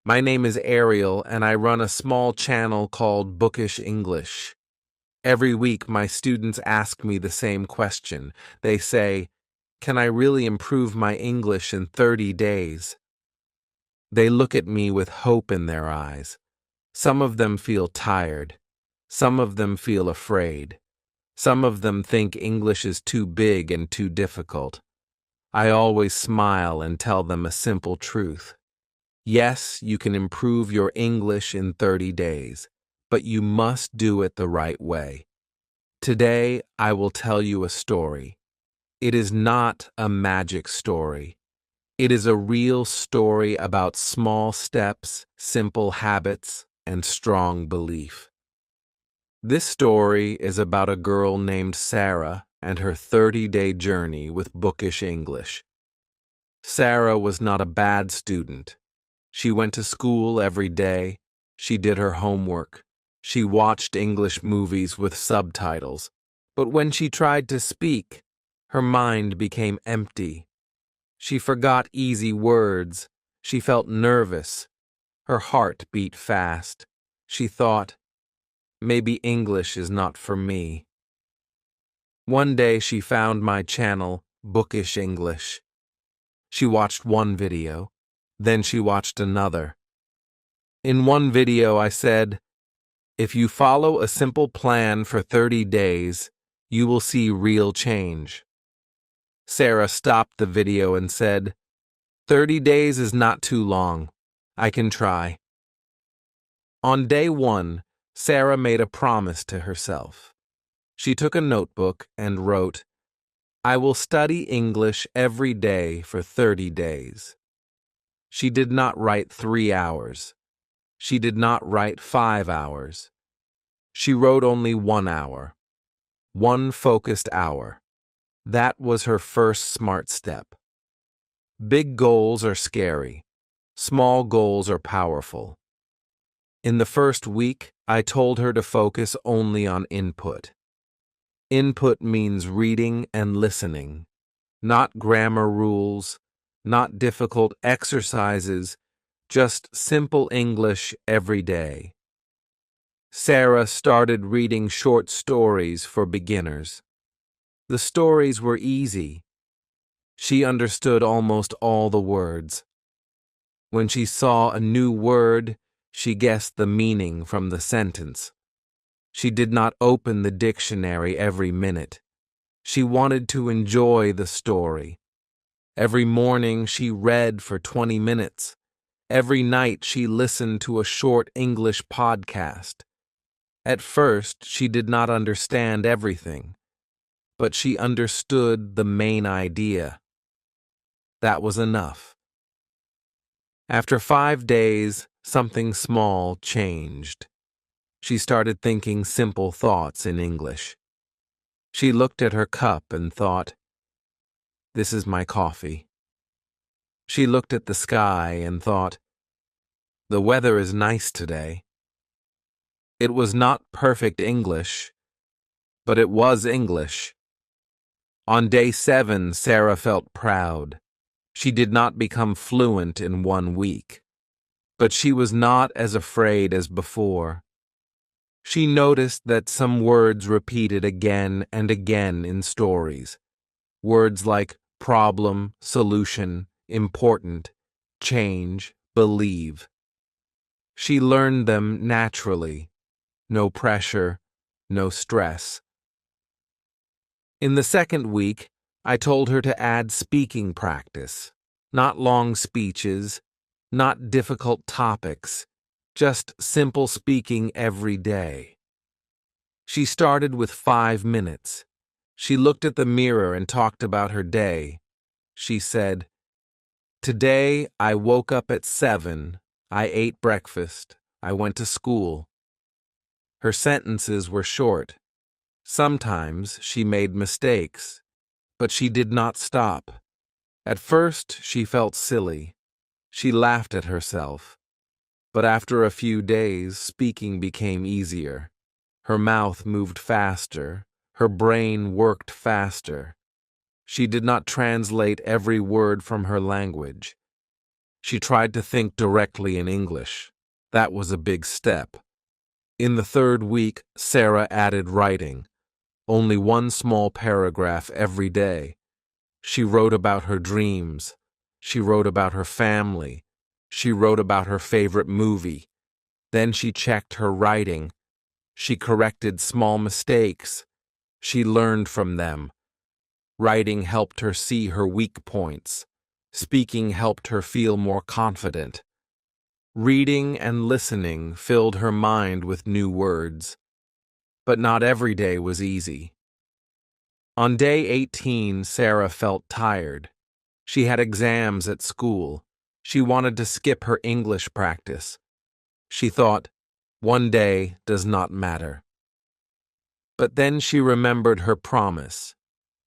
My name is Ariel, and I run a small channel called Bookish English. Every week, my students ask me the same question. They say, "Can I really improve my English in 30 days?" They look at me with hope in their eyes. Some of them feel tired. Some of them feel afraid. Some of them think English is too big and too difficult. I always smile and tell them a simple truth. Yes, you can improve your English in 30 days, but you must do it the right way. Today, I will tell you a story. It is not a magic story. It is a real story about small steps, simple habits, and strong belief. This story is about a girl named Sarah and her 30-day journey with Bookish English. Sarah was not a bad student. She went to school every day. She did her homework. She watched English movies with subtitles. But when she tried to speak, her mind became empty. She forgot easy words. She felt nervous. Her heart beat fast. She thought, maybe English is not for me. One day she found my channel, Bookish English. She watched one video. Then she watched another. In one video I said, if you follow a simple plan for 30 days, you will see real change. Sarah stopped the video and said, 30 days is not too long. I can try. On day 1, Sarah made a promise to herself. She took a notebook and wrote, I will study English every day for 30 days. She did not write 3 hours. She did not write 5 hours. She wrote only 1 hour. 1 focused hour. That was her first smart step. Big goals are scary. Small goals are powerful. In the first week, I told her to focus only on input. Input means reading and listening, not grammar rules, not difficult exercises, just simple English every day. Sarah started reading short stories for beginners. The stories were easy. She understood almost all the words. When she saw a new word, she guessed the meaning from the sentence. She did not open the dictionary every minute. She wanted to enjoy the story. Every morning she read for 20 minutes. Every night she listened to a short English podcast. At first, she did not understand everything, but she understood the main idea. That was enough. After 5 days, something small changed. She started thinking simple thoughts in English. She looked at her cup and thought, this is my coffee. She looked at the sky and thought, the weather is nice today. It was not perfect English, but it was English. On day 7, Sarah felt proud. She did not become fluent in 1 week, but she was not as afraid as before. She noticed that some words repeated again and again in stories. Words like problem, solution, important, change, believe. She learned them naturally. No pressure, no stress. In the second week, I told her to add speaking practice. Not long speeches, not difficult topics, just simple speaking every day. She started with 5 minutes. She looked at the mirror and talked about her day. She said, today I woke up at 7, I ate breakfast, I went to school. Her sentences were short. Sometimes she made mistakes, but she did not stop. At first, she felt silly. She laughed at herself. But after a few days, speaking became easier. Her mouth moved faster. Her brain worked faster. She did not translate every word from her language. She tried to think directly in English. That was a big step. In the third week, Sarah added writing, only one small paragraph every day. She wrote about her dreams. She wrote about her family. She wrote about her favorite movie. Then she checked her writing. She corrected small mistakes. She learned from them. Writing helped her see her weak points. Speaking helped her feel more confident. Reading and listening filled her mind with new words. But not every day was easy. On day 18, Sarah felt tired. She had exams at school. She wanted to skip her English practice. She thought, one day does not matter. But then she remembered her promise.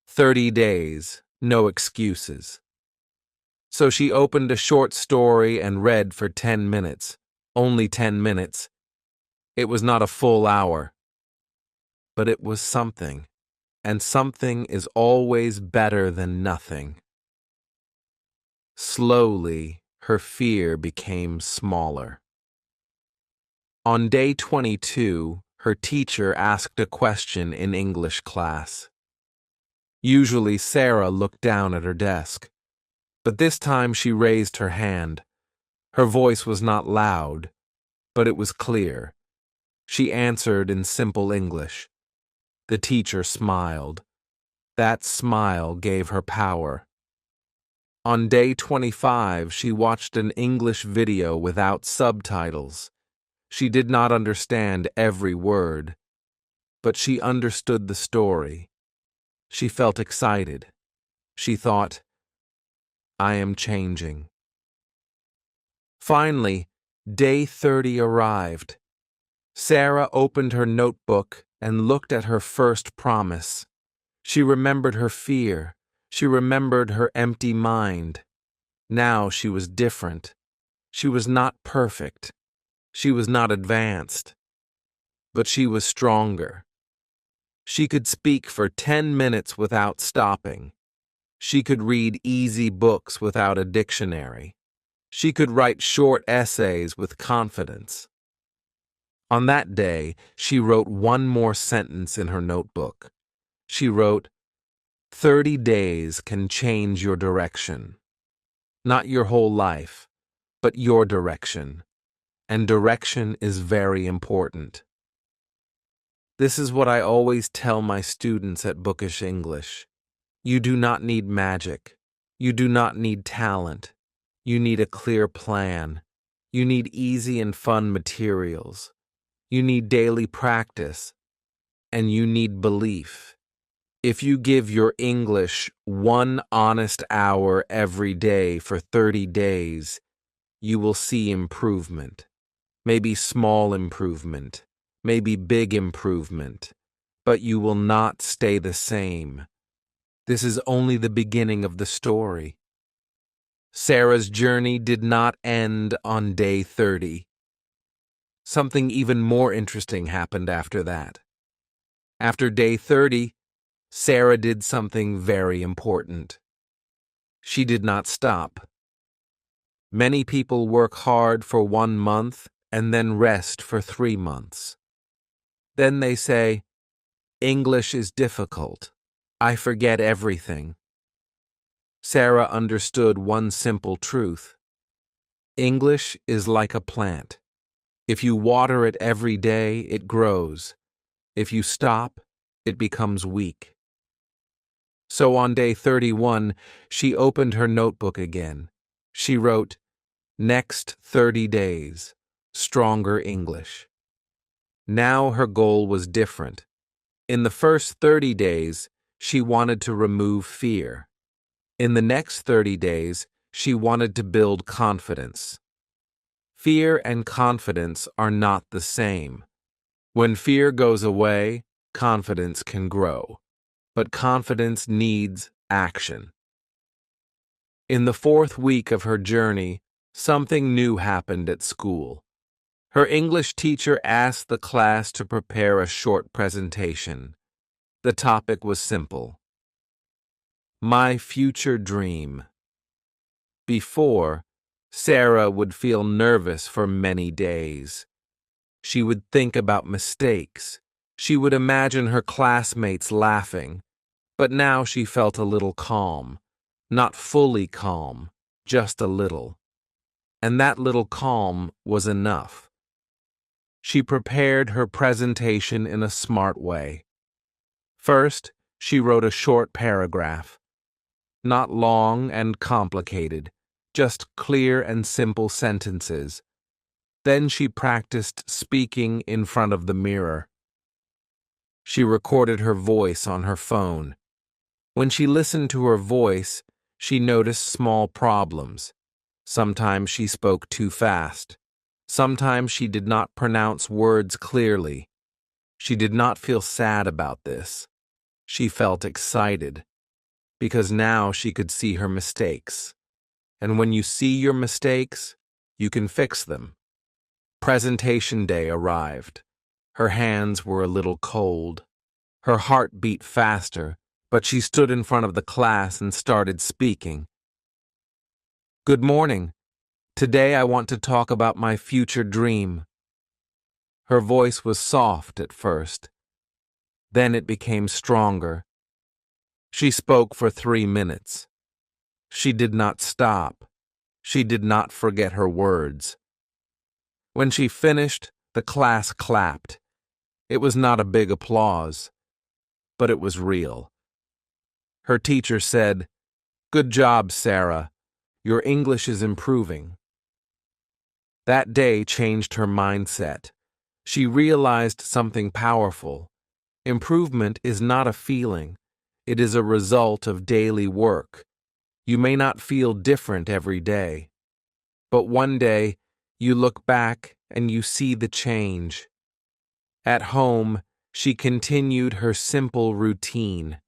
30 days, no excuses. So she opened a short story and read for 10 minutes. Only 10 minutes. It was not a full hour. But it was something. And something is always better than nothing. Slowly, her fear became smaller. On day 22, her teacher asked a question in English class. Usually, Sarah looked down at her desk, but this time she raised her hand. Her voice was not loud, but it was clear. She answered in simple English. The teacher smiled. That smile gave her power. On day 25, she watched an English video without subtitles. She did not understand every word, but she understood the story. She felt excited. She thought, I am changing. Finally, day 30 arrived. Sarah opened her notebook and looked at her first promise. She remembered her fear. She remembered her empty mind. Now she was different. She was not perfect. She was not advanced. But she was stronger. She could speak for 10 minutes without stopping. She could read easy books without a dictionary. She could write short essays with confidence. On that day, she wrote one more sentence in her notebook. She wrote, 30 days can change your direction. Not your whole life, but your direction. And direction is very important. This is what I always tell my students at Bookish English. You do not need magic. You do not need talent. You need a clear plan. You need easy and fun materials. You need daily practice. And you need belief. If you give your English 1 honest hour every day for 30 days, you will see improvement. Maybe small improvement. Maybe big improvement. But you will not stay the same. This is only the beginning of the story. Sarah's journey did not end on day 30. Something even more interesting happened after that. After day 30, Sarah did something very important. She did not stop. Many people work hard for 1 month and then rest for 3 months. Then they say, English is difficult. I forget everything. Sarah understood one simple truth. English is like a plant. If you water it every day, it grows. If you stop, it becomes weak. So on day 31, she opened her notebook again. She wrote, Next 30 days, stronger English. Now her goal was different. In the first 30 days, she wanted to remove fear. In the next 30 days, she wanted to build confidence. Fear and confidence are not the same. When fear goes away, confidence can grow. But confidence needs action. In the 4th week of her journey, something new happened at school. Her English teacher asked the class to prepare a short presentation. The topic was simple. My future dream. Before, Sarah would feel nervous for many days. She would think about mistakes. She would imagine her classmates laughing. But now she felt a little calm. Not fully calm, just a little. And that little calm was enough. She prepared her presentation in a smart way. First, she wrote a short paragraph. Not long and complicated, just clear and simple sentences. Then she practiced speaking in front of the mirror. She recorded her voice on her phone. When she listened to her voice, she noticed small problems. Sometimes she spoke too fast. Sometimes she did not pronounce words clearly. She did not feel sad about this. She felt excited, because now she could see her mistakes. And when you see your mistakes, you can fix them. Presentation day arrived. Her hands were a little cold. Her heart beat faster, but she stood in front of the class and started speaking. Good morning. Today I want to talk about my future dream. Her voice was soft at first. Then it became stronger. She spoke for 3 minutes. She did not stop. She did not forget her words. When she finished, the class clapped. It was not a big applause, but it was real. Her teacher said, "Good job, Sarah. Your English is improving." That day changed her mindset. She realized something powerful. Improvement is not a feeling. It is a result of daily work. You may not feel different every day, but one day you look back and you see the change. At home, she continued her simple routine.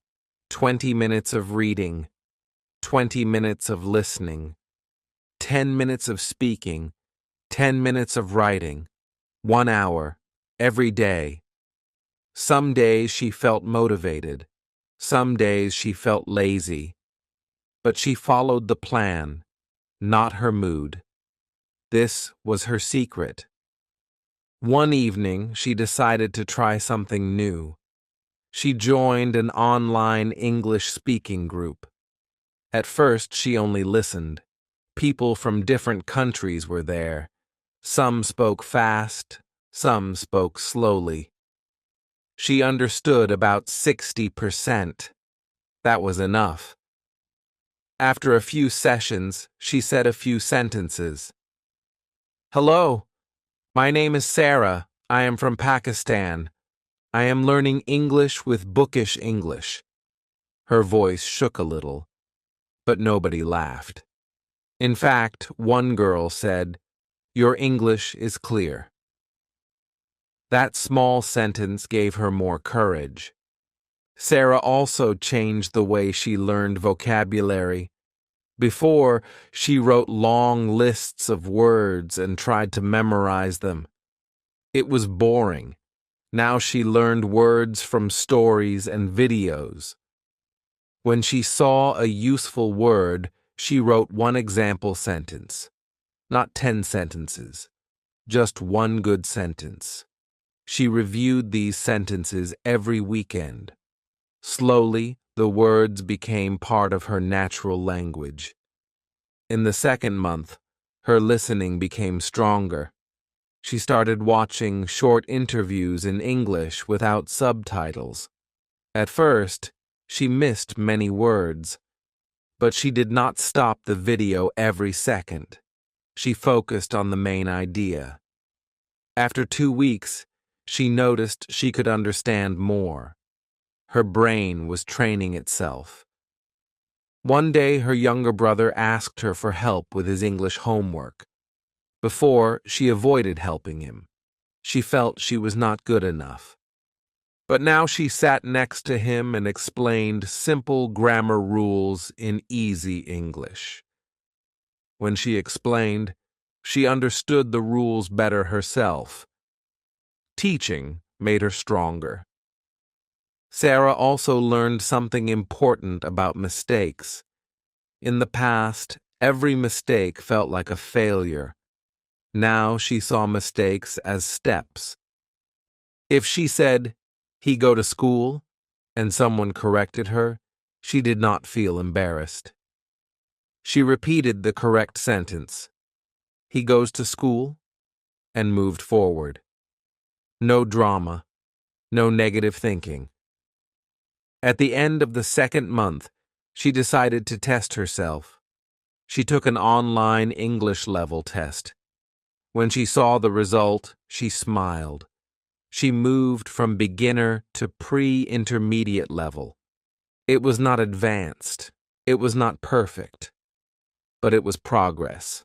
20 minutes of reading, 20 minutes of listening, 10 minutes of speaking, 10 minutes of writing, 1 hour, every day. Some days she felt motivated. Some days she felt lazy. But she followed the plan, not her mood. This was her secret. One evening, she decided to try something new. She joined an online English speaking group. At first, she only listened. People from different countries were there. Some spoke fast, some spoke slowly. She understood about 60%. That was enough. After a few sessions, she said a few sentences. "Hello, my name is Sarah. I am from Pakistan. I am learning English with Bookish English." Her voice shook a little, but nobody laughed. In fact, one girl said, "Your English is clear." That small sentence gave her more courage. Sarah also changed the way she learned vocabulary. Before, she wrote long lists of words and tried to memorize them. It was boring. Now she learned words from stories and videos. When she saw a useful word, she wrote one example sentence. Not 10 sentences, just one good sentence. She reviewed these sentences every weekend. Slowly, the words became part of her natural language. In the second month, her listening became stronger. She started watching short interviews in English without subtitles. At first, she missed many words, but she did not stop the video every second. She focused on the main idea. After 2 weeks, she noticed she could understand more. Her brain was training itself. One day, her younger brother asked her for help with his English homework. Before, she avoided helping him. She felt she was not good enough. But now she sat next to him and explained simple grammar rules in easy English. When she explained, she understood the rules better herself. Teaching made her stronger. Sarah also learned something important about mistakes. In the past, Every mistake felt like a failure. Now she saw mistakes as steps. If she said, "He go to school," and someone corrected her, she did not feel embarrassed. She repeated the correct sentence, "He goes to school," and moved forward. No drama, no negative thinking. At the end of the second month, she decided to test herself. She took an online English level test. When she saw the result, she smiled. She moved from beginner to pre-intermediate level. It was not advanced. It was not perfect. But it was progress.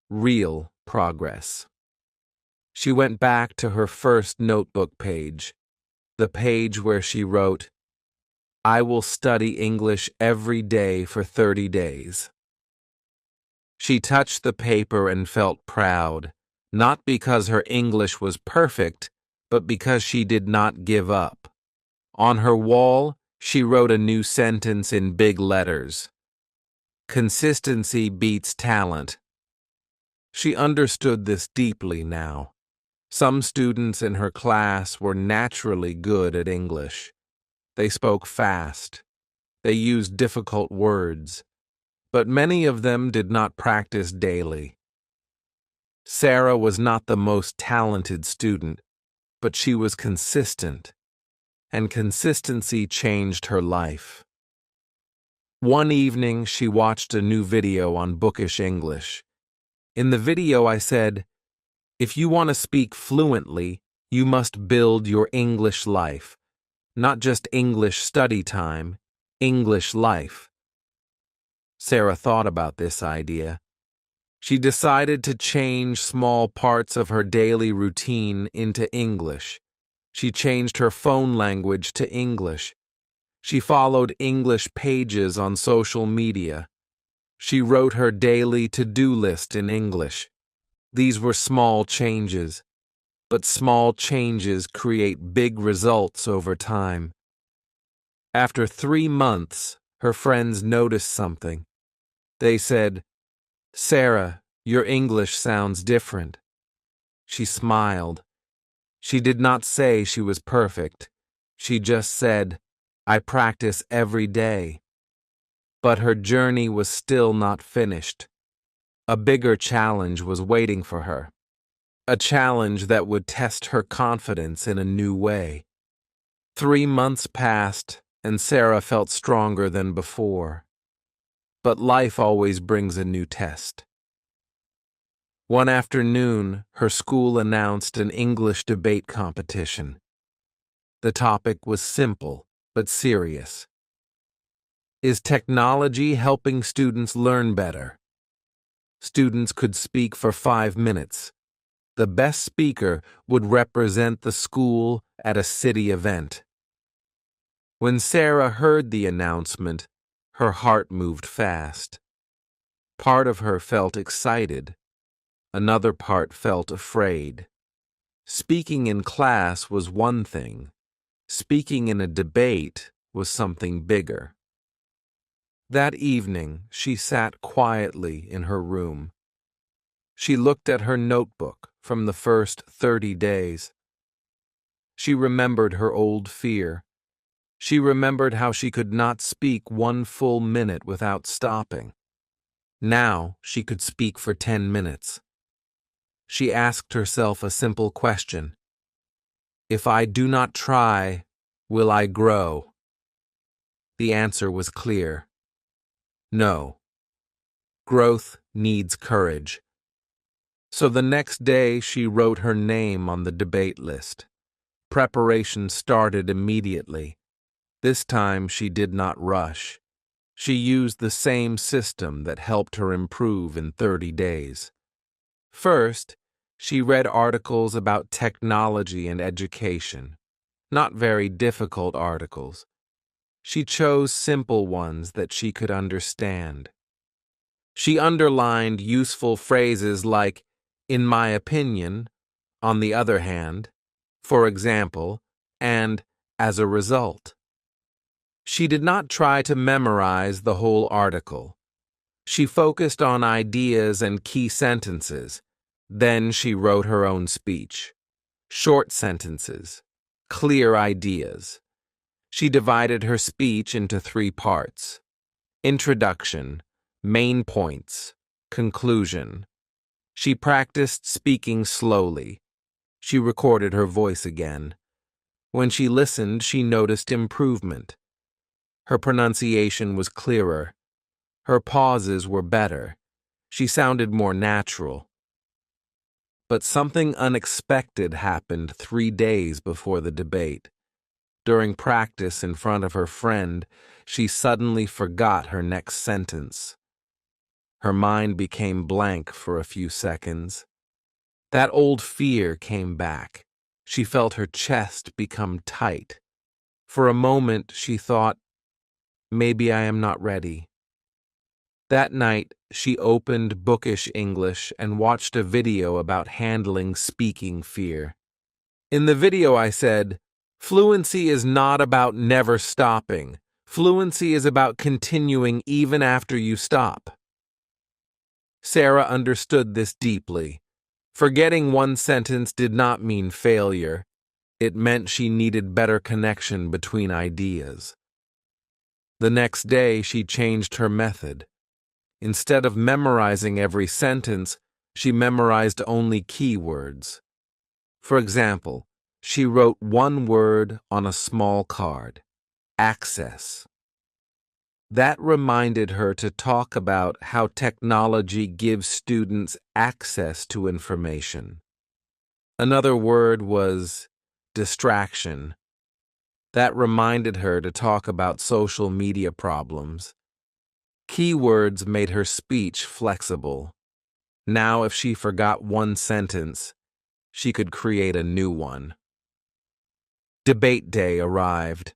Real progress. She went back to her first notebook page, the page where she wrote, "I will study English every day for 30 days." She touched the paper and felt proud, not because her English was perfect, but because she did not give up. On her wall, she wrote a new sentence in big letters. "Consistency beats talent." She understood this deeply now. Some students in her class were naturally good at English. They spoke fast. They used difficult words. But many of them did not practice daily. Sarah was not the most talented student, but she was consistent, and consistency changed her life. One evening, she watched a new video on bookish English. In the video, I said, "If you want to speak fluently, you must build your English life. Not just English study time, English life." Sarah thought about this idea. She decided to change small parts of her daily routine into English. She changed her phone language to English. She followed English pages on social media. She wrote her daily to-do list in English. These were small changes, but small changes create big results over time. After 3 months, her friends noticed something. They said, "Sarah, your English sounds different." She smiled. She did not say she was perfect. She just said, "I practice every day." But her journey was still not finished. A bigger challenge was waiting for her. A challenge that would test her confidence in a new way. 3 months passed, and Sarah felt stronger than before. But life always brings a new test. One afternoon, her school announced an English debate competition. The topic was simple, but serious. Is technology helping students learn better? Students could speak for 5 minutes. The best speaker would represent the school at a city event. When Sarah heard the announcement, her heart moved fast. Part of her felt excited. Another part felt afraid. Speaking in class was one thing. Speaking in a debate was something bigger. That evening, she sat quietly in her room. She looked at her notebook from the first 30 days. She remembered her old fear. She remembered how she could not speak 1 full minute without stopping. Now she could speak for 10 minutes. She asked herself a simple question. If I do not try, will I grow? The answer was clear. No. Growth needs courage. So the next day she wrote her name on the debate list. Preparation started immediately. This time she did not rush. She used the same system that helped her improve in 30 days. First, she read articles about technology and education. Not very difficult articles. She chose simple ones that she could understand. She underlined useful phrases like, "in my opinion," "on the other hand," "for example," and "as a result." She did not try to memorize the whole article. She focused on ideas and key sentences. Then she wrote her own speech. Short sentences, clear ideas. She divided her speech into 3 parts: introduction, main points, conclusion. She practiced speaking slowly. She recorded her voice again. When she listened, she noticed improvement. Her pronunciation was clearer. Her pauses were better. She sounded more natural. But something unexpected happened 3 days before the debate. During practice in front of her friend, she suddenly forgot her next sentence. Her mind became blank for a few seconds. That old fear came back. She felt her chest become tight. For a moment, she thought, maybe I am not ready. That night, she opened Bookish English and watched a video about handling speaking fear. In the video, I said, "Fluency is not about never stopping. Fluency is about continuing even after you stop." Sarah understood this deeply. Forgetting one sentence did not mean failure. It meant she needed better connection between ideas. The next day, she changed her method. Instead of memorizing every sentence, she memorized only keywords. For example, she wrote one word on a small card: access. That reminded her to talk about how technology gives students access to information. Another word was distraction. That reminded her to talk about social media problems. Keywords made her speech flexible. Now, if she forgot one sentence, she could create a new one. Debate day arrived.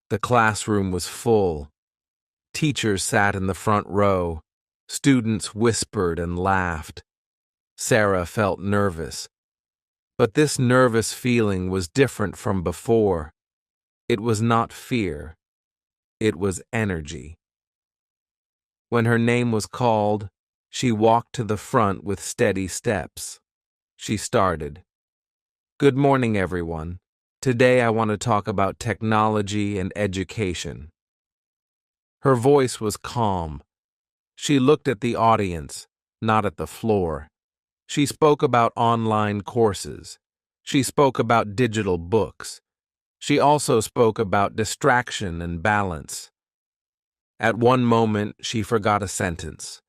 The classroom was full. Teachers sat in the front row. Students whispered and laughed. Sarah felt nervous. But this nervous feeling was different from before. It was not fear. It was energy. When her name was called, she walked to the front with steady steps. She started. "Good morning, everyone. Today I want to talk about technology and education." Her voice was calm. She looked at the audience, not at the floor. She spoke about online courses. She spoke about digital books. She also spoke about distraction and balance. At one moment, she forgot a sentence.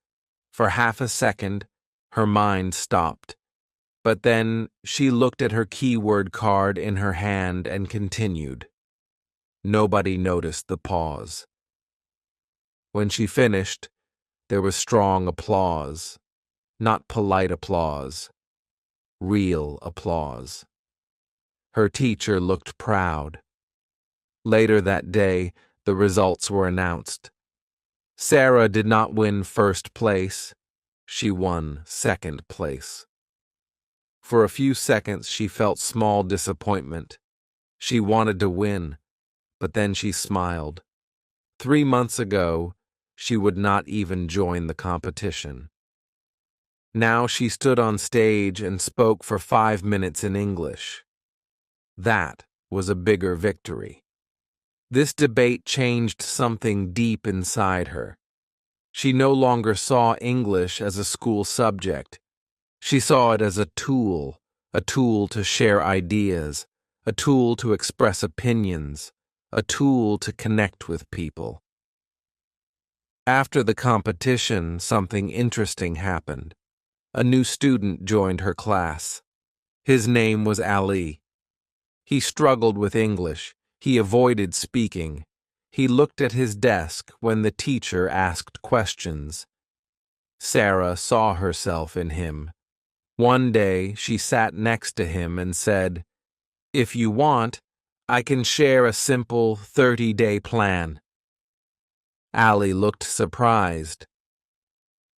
For half a second, her mind stopped. But then she looked at her keyword card in her hand and continued. Nobody noticed the pause. When she finished, there was strong applause. Not polite applause. Real applause. Her teacher looked proud. Later that day, the results were announced. Sarah did not win first place. She won second place. For a few seconds, she felt small disappointment. She wanted to win, but then she smiled. 3 months ago, she would not even join the competition. Now she stood on stage and spoke for 5 minutes in English. That was a bigger victory. This debate changed something deep inside her. She no longer saw English as a school subject. She saw it as a tool to share ideas, a tool to express opinions, a tool to connect with people. After the competition, something interesting happened. A new student joined her class. His name was Ali. He struggled with English. He avoided speaking. He looked at his desk when the teacher asked questions. Sarah saw herself in him. One day, she sat next to him and said, "If you want, I can share a simple 30-day plan." Ali looked surprised.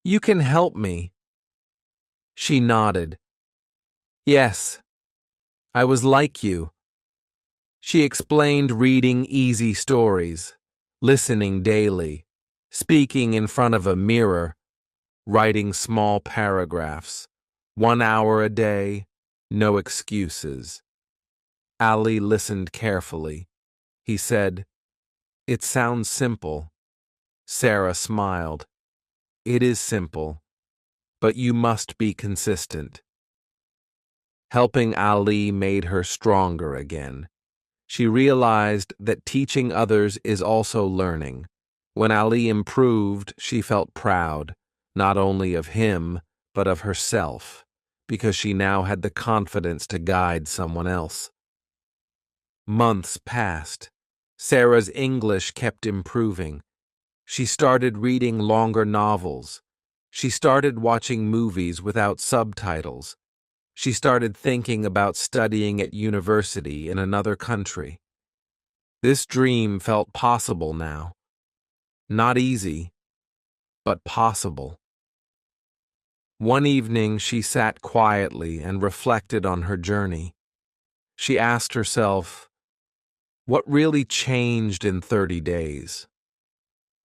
"You can help me." She nodded. "Yes, I was like you." She explained reading easy stories, listening daily, speaking in front of a mirror, writing small paragraphs, 1 hour a day, no excuses. Ali listened carefully. He said, "It sounds simple." Sarah smiled. "It is simple, but you must be consistent." Helping Ali made her stronger again. She realized that teaching others is also learning. When Ali improved, she felt proud, not only of him, but of herself, because she now had the confidence to guide someone else. Months passed. Sarah's English kept improving. She started reading longer novels. She started watching movies without subtitles. She started thinking about studying at university in another country. This dream felt possible now. Not easy, but possible. One evening, she sat quietly and reflected on her journey. She asked herself, what really changed in 30 days?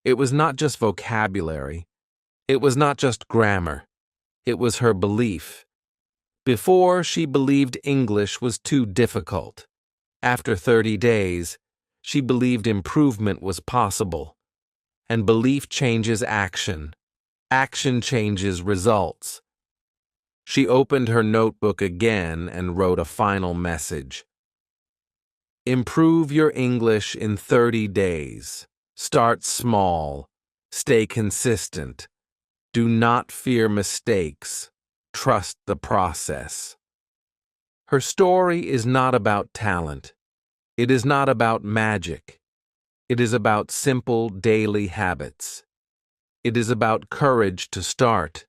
It was not just vocabulary. It was not just grammar. It was her belief. Before, she believed English was too difficult. After 30 days, she believed improvement was possible. And belief changes action. Action changes results. She opened her notebook again and wrote a final message. Improve your English in 30 days. Start small. Stay consistent. Do not fear mistakes. Trust the process. Her story is not about talent. It is not about magic. It is about simple daily habits. It is about courage to start.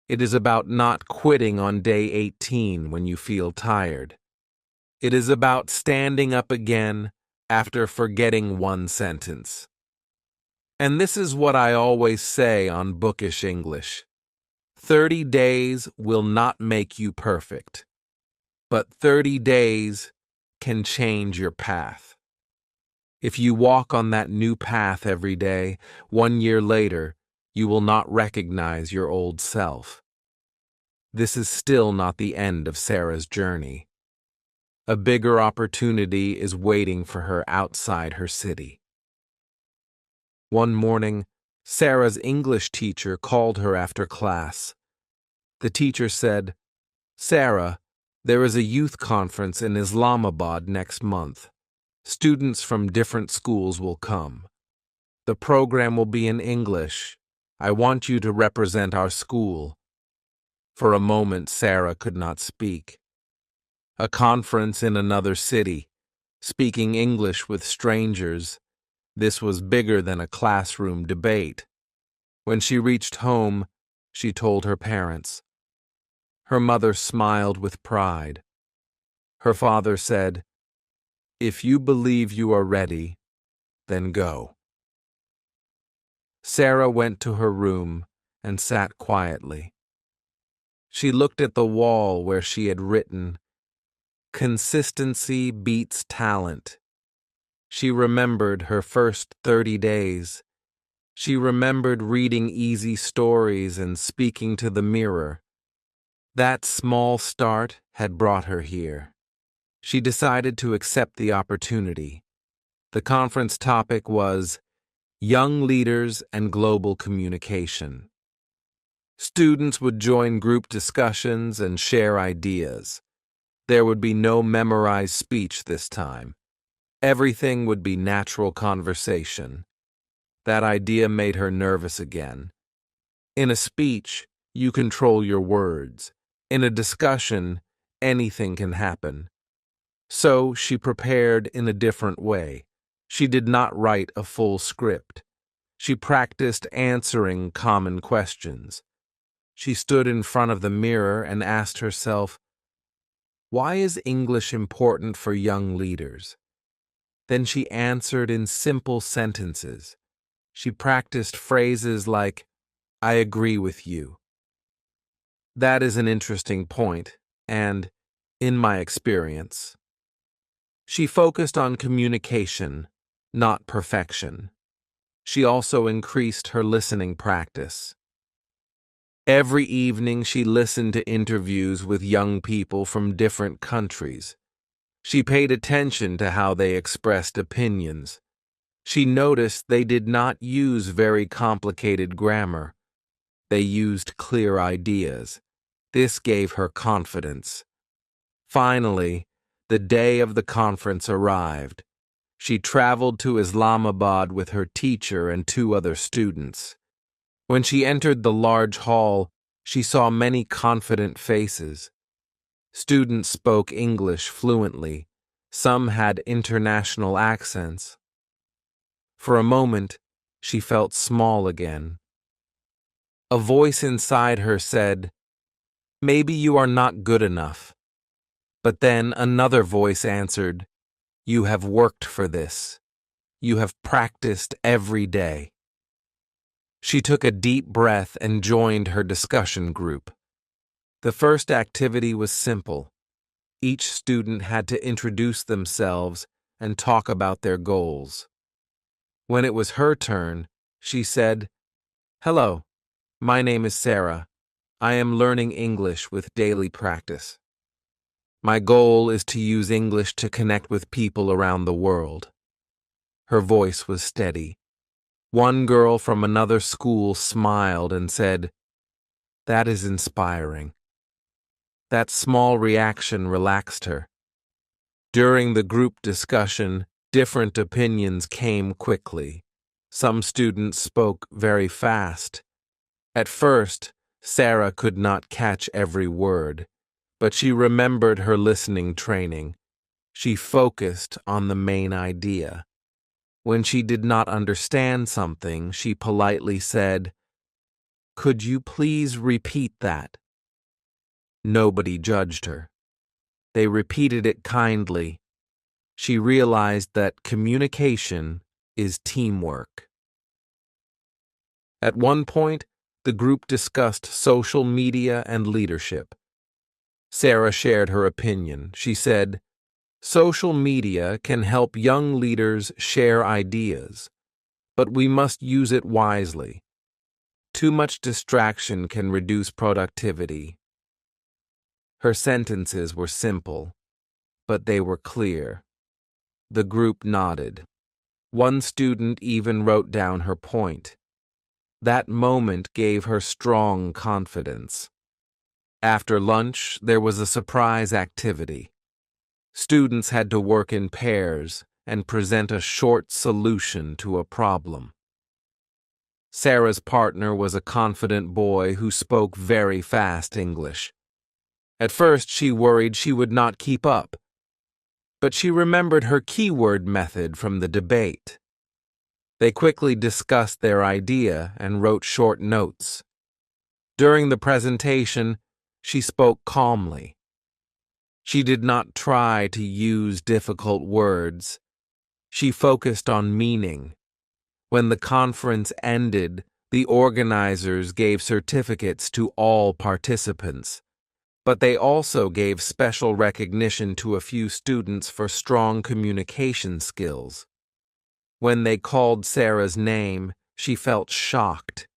It is about not quitting on day 18 when you feel tired. It is about standing up again after forgetting one sentence. And this is what I always say on Bookish English. 30 days will not make you perfect, but 30 days can change your path. If you walk on that new path every day, 1 year later, you will not recognize your old self. This is still not the end of Sarah's journey. A bigger opportunity is waiting for her outside her city. One morning, Sarah's English teacher called her after class. The teacher said, "Sarah, there is a youth conference in Islamabad next month. Students from different schools will come. The program will be in English. I want you to represent our school." For a moment, Sarah could not speak. A conference in another city, speaking English with strangers. This was bigger than a classroom debate. When she reached home, she told her parents. Her mother smiled with pride. Her father said, "If you believe you are ready, then go." Sarah went to her room and sat quietly. She looked at the wall where she had written, "Consistency beats talent." She remembered her first 30 days. She remembered reading easy stories and speaking to the mirror. That small start had brought her here. She decided to accept the opportunity. The conference topic was Young Leaders and Global Communication. Students would join group discussions and share ideas. There would be no memorized speech this time. Everything would be natural conversation. That idea made her nervous again. In a speech, you control your words. In a discussion, anything can happen. So she prepared in a different way. She did not write a full script. She practiced answering common questions. She stood in front of the mirror and asked herself, why is English important for young leaders? Then she answered in simple sentences. She practiced phrases like, I agree with you. That is an interesting point, and, in my experience, she focused on communication, not perfection. She also increased her listening practice. Every evening, she listened to interviews with young people from different countries. She paid attention to how they expressed opinions. She noticed they did not use very complicated grammar. They used clear ideas. This gave her confidence. Finally, the day of the conference arrived. She traveled to Islamabad with her teacher and 2 other students. When she entered the large hall, she saw many confident faces. Students spoke English fluently. Some had international accents. For a moment, she felt small again. A voice inside her said, "Maybe you are not good enough." But then another voice answered, "You have worked for this. You have practiced every day." She took a deep breath and joined her discussion group. The first activity was simple. Each student had to introduce themselves and talk about their goals. When it was her turn, she said, "Hello, my name is Sarah. I am learning English with daily practice. My goal is to use English to connect with people around the world." Her voice was steady. One girl from another school smiled and said, "That is inspiring." That small reaction relaxed her. During the group discussion, different opinions came quickly. Some students spoke very fast. At first, Sarah could not catch every word, but she remembered her listening training. She focused on the main idea. When she did not understand something, she politely said, "Could you please repeat that?" Nobody judged her. They repeated it kindly. She realized that communication is teamwork. At one point, the group discussed social media and leadership. Sarah shared her opinion. She said, "Social media can help young leaders share ideas, but we must use it wisely. Too much distraction can reduce productivity." Her sentences were simple, but they were clear. The group nodded. One student even wrote down her point. That moment gave her strong confidence. After lunch, there was a surprise activity. Students had to work in pairs and present a short solution to a problem. Sarah's partner was a confident boy who spoke very fast English. At first, she worried she would not keep up, but she remembered her keyword method from the debate. They quickly discussed their idea and wrote short notes. During the presentation, she spoke calmly. She did not try to use difficult words. She focused on meaning. When the conference ended, the organizers gave certificates to all participants, but they also gave special recognition to a few students for strong communication skills. When they called Sarah's name, she felt shocked.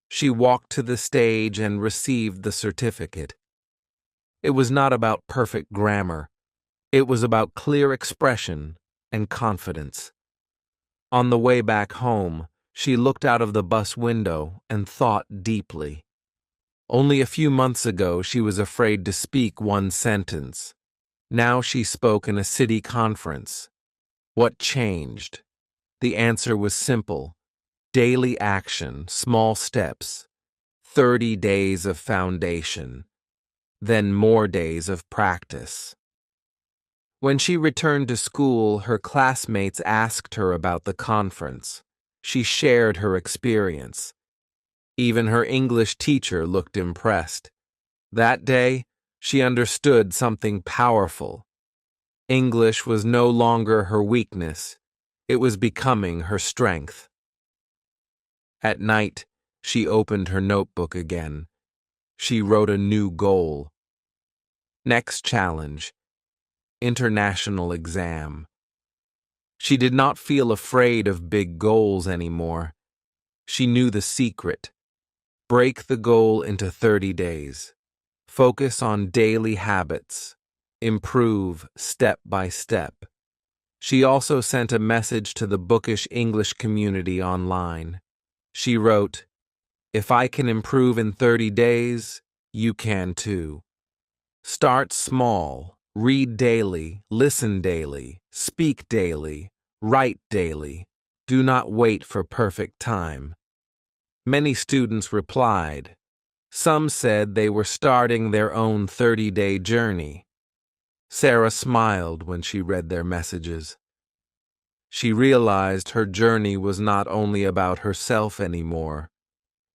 She walked to the stage and received the certificate. It was not about perfect grammar. It was about clear expression and confidence. On the way back home, she looked out of the bus window and thought deeply. Only a few months ago, she was afraid to speak one sentence. Now she spoke in a city conference. What changed? The answer was simple. Daily action, small steps. 30 days of foundation. Then more days of practice. When she returned to school, her classmates asked her about the conference. She shared her experience. Even her English teacher looked impressed. That day, she understood something powerful. English was no longer her weakness. It was becoming her strength. At night, she opened her notebook again. She wrote a new goal. Next challenge, international exam. She did not feel afraid of big goals anymore. She knew the secret. Break the goal into 30 days. Focus on daily habits. Improve step by step. She also sent a message to the bookish English community online. She wrote, "If I can improve in 30 days, you can too." Start small. Read daily, listen daily, speak daily, write daily. Do not wait for perfect time. Many students replied. Some said they were starting their own 30-day journey. Sarah smiled when she read their messages. She realized her journey was not only about herself anymore.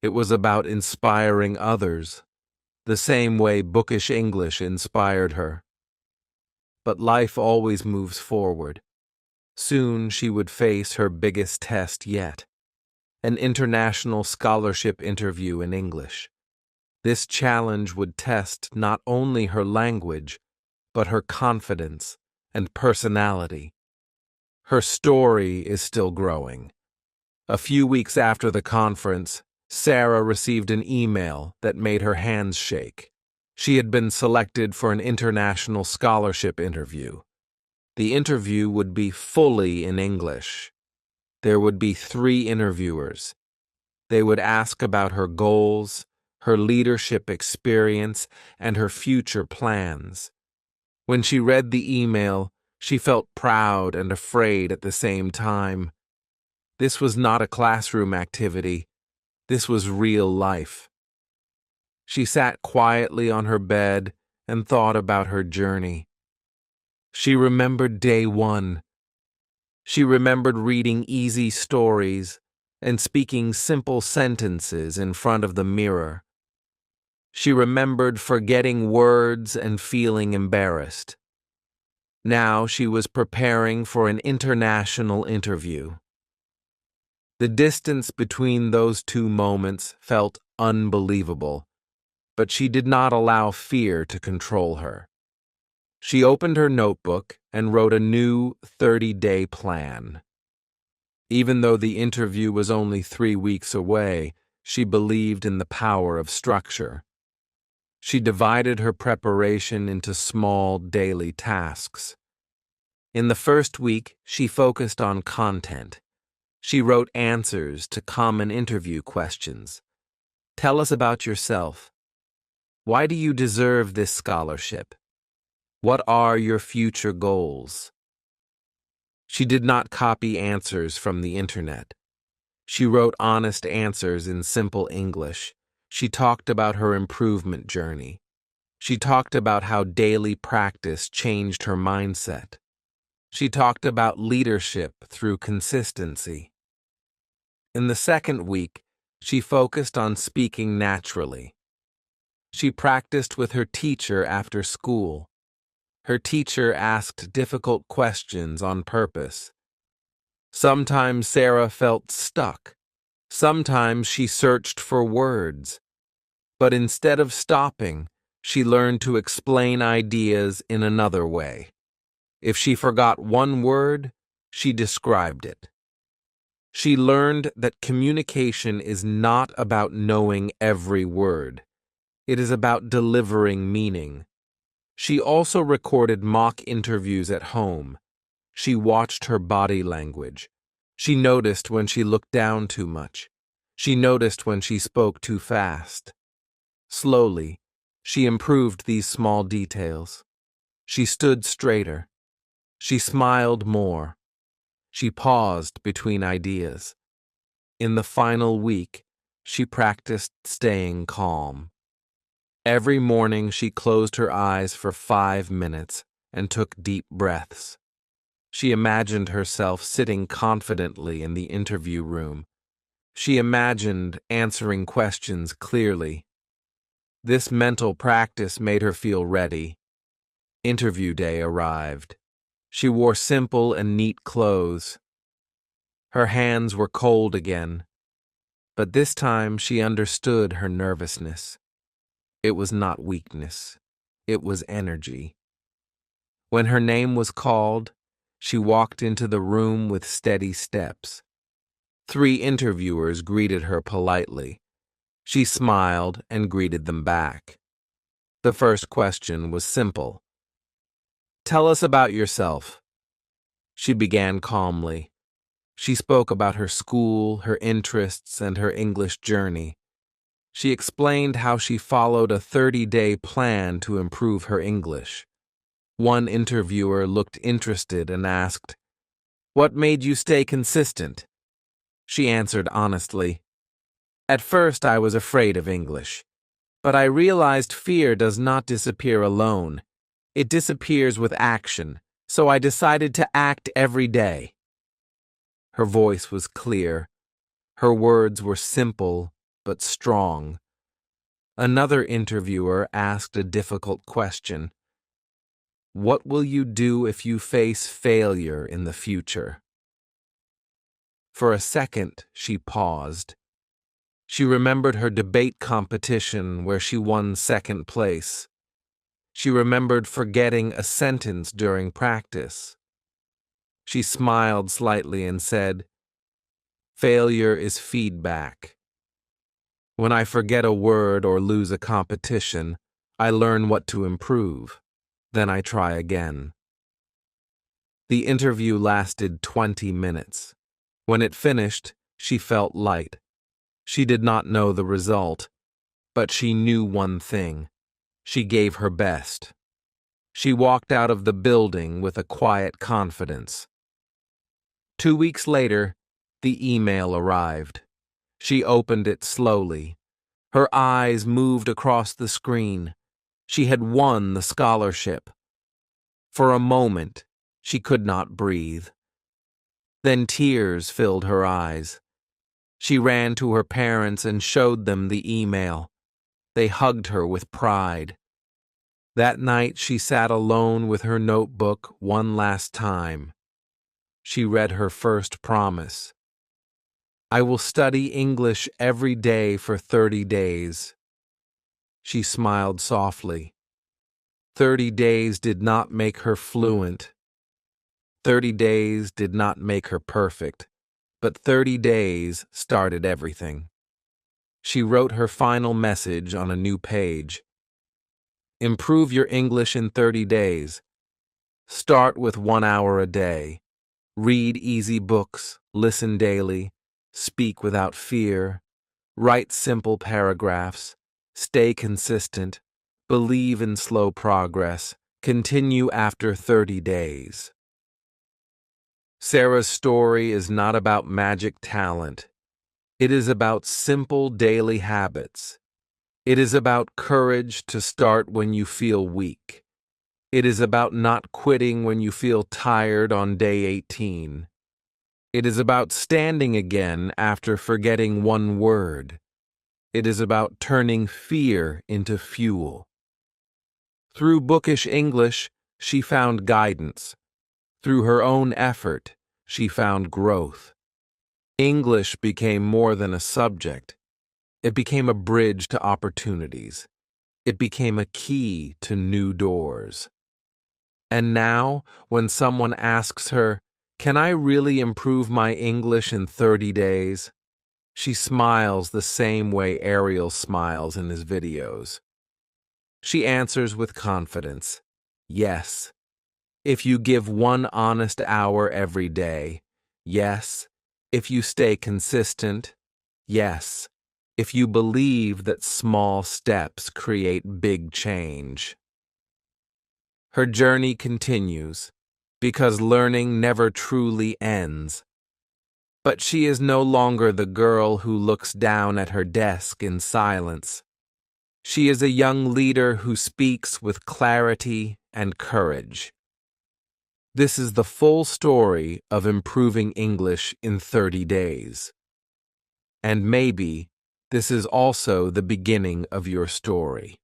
It was about inspiring others, the same way bookish English inspired her. But life always moves forward. Soon she would face her biggest test yet, an international scholarship interview in English. This challenge would test not only her language, but her confidence and personality. Her story is still growing. A few weeks after the conference, Sarah received an email that made her hands shake. She had been selected for an international scholarship interview. The interview would be fully in English. There would be 3 interviewers. They would ask about her goals, her leadership experience, and her future plans. When she read the email, she felt proud and afraid at the same time. This was not a classroom activity. This was real life. She sat quietly on her bed and thought about her journey. She remembered day 1. She remembered reading easy stories and speaking simple sentences in front of the mirror. She remembered forgetting words and feeling embarrassed. Now she was preparing for an international interview. The distance between those 2 moments felt unbelievable, but she did not allow fear to control her. She opened her notebook and wrote a new 30-day plan. Even though the interview was only 3 weeks away, she believed in the power of structure. She divided her preparation into small daily tasks. In the first week, she focused on content. She wrote answers to common interview questions. Tell us about yourself. Why do you deserve this scholarship? What are your future goals? She did not copy answers from the internet. She wrote honest answers in simple English. She talked about her improvement journey. She talked about how daily practice changed her mindset. She talked about leadership through consistency. In the second week, she focused on speaking naturally. She practiced with her teacher after school. Her teacher asked difficult questions on purpose. Sometimes Sarah felt stuck. Sometimes she searched for words. But instead of stopping, she learned to explain ideas in another way. If she forgot one word, she described it. She learned that communication is not about knowing every word. It is about delivering meaning. She also recorded mock interviews at home. She watched her body language. She noticed when she looked down too much. She noticed when she spoke too fast. Slowly, she improved these small details. She stood straighter. She smiled more. She paused between ideas. In the final week, she practiced staying calm. Every morning she closed her eyes for 5 minutes and took deep breaths. She imagined herself sitting confidently in the interview room. She imagined answering questions clearly. This mental practice made her feel ready. Interview day arrived. She wore simple and neat clothes. Her hands were cold again, but this time she understood her nervousness. It was not weakness. It was energy. When her name was called, She walked into the room with steady steps. 3 interviewers greeted her politely. She smiled and greeted them back. The first question was simple. "Tell us about yourself." She began calmly. She spoke about her school, her interests, and her English journey. She explained how she followed a 30-day plan to improve her English. One interviewer looked interested and asked, "What made you stay consistent?" She answered honestly, "At first I was afraid of English, but I realized fear does not disappear alone. It disappears with action, so I decided to act every day." Her voice was clear. Her words were simple but strong. Another interviewer asked a difficult question. "What will you do if you face failure in the future?" For a second, she paused. She remembered her debate competition where she won second place. She remembered forgetting a sentence during practice. She smiled slightly and said, "Failure is feedback. When I forget a word or lose a competition, I learn what to improve. Then I try again." The interview lasted 20 minutes. When it finished, she felt light. She did not know the result, but she knew one thing. She gave her best. She walked out of the building with a quiet confidence. 2 weeks later, the email arrived. She opened it slowly. Her eyes moved across the screen. She had won the scholarship. For a moment, she could not breathe. Then tears filled her eyes. She ran to her parents and showed them the email. They hugged her with pride. That night she sat alone with her notebook one last time. She read her first promise. "I will study English every day for 30 days. She smiled softly. 30 days did not make her fluent. 30 days did not make her perfect, but 30 days started everything. She wrote her final message on a new page. Improve your English in 30 days. Start with 1 hour a day. Read easy books, listen daily, speak without fear, write simple paragraphs, stay consistent, believe in slow progress, continue after 30 days. Sarah's story is not about magic talent. It is about simple daily habits. It is about courage to start when you feel weak. It is about not quitting when you feel tired on day 18. It is about standing again after forgetting one word. It is about turning fear into fuel. Through bookish English, she found guidance. Through her own effort, she found growth. English became more than a subject. It became a bridge to opportunities. It became a key to new doors. And now, when someone asks her, "Can I really improve my English in 30 days?" she smiles the same way Ariel smiles in his videos. She answers with confidence, "Yes. If you give 1 honest hour every day. Yes. If you stay consistent. Yes. If you believe that small steps create big change." Her journey continues, because learning never truly ends. But she is no longer the girl who looks down at her desk in silence. She is a young leader who speaks with clarity and courage. This is the full story of improving English in 30 days. And maybe this is also the beginning of your story.